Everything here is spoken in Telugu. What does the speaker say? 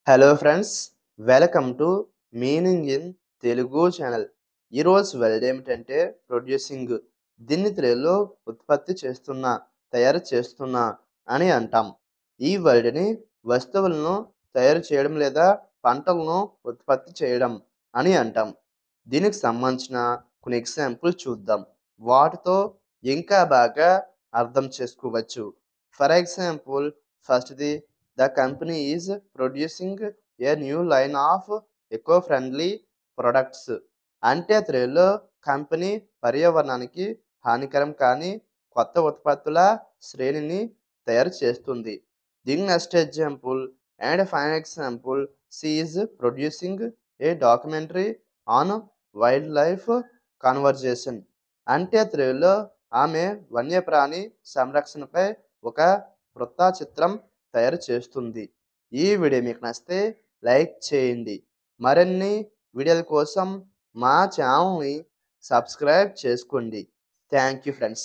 Hello friends, welcome to meaning in Telugu channel. ఈరోజు వర్డ్ ఏమిటంటే ప్రొడ్యూసింగ్. దీన్ని తెలుగులో ఉత్పత్తి చేస్తున్నా, తయారు చేస్తున్నా అని అంటాం. ఈ వర్డ్ని వస్తువులను తయారు చేయడం లేదా పంటలను ఉత్పత్తి చేయడం అని అంటాం. దీనికి సంబంధించిన కొన్ని ఎగ్జాంపుల్ చూద్దాం. వాటితో ఇంకా బాగా అర్థం చేసుకోవచ్చు. ఫర్ ఎగ్జాంపుల్, ఫస్ట్‌ది, the company is producing a new line of eco-friendly products. అంటే తెలుగులో కంపెనీ పర్యావరణానికి హానికరం కాని కొత్త ఉత్పత్తుల శ్రేణిని తయారు చేస్తుంది. దీని next example and final example, she is producing a documentary on wildlife conservation. అంటే తెలుగులో ఆమె వన్యప్రాణి సంరక్షణపై ఒక వృత్త చిత్రం తయారు చేస్తుంది. ఈ వీడియో మీకు నచ్చితే లైక్ చేయండి. మరిన్ని వీడియోల కోసం మా ఛానల్ని సబ్స్క్రైబ్ చేసుకోండి. Thank you friends.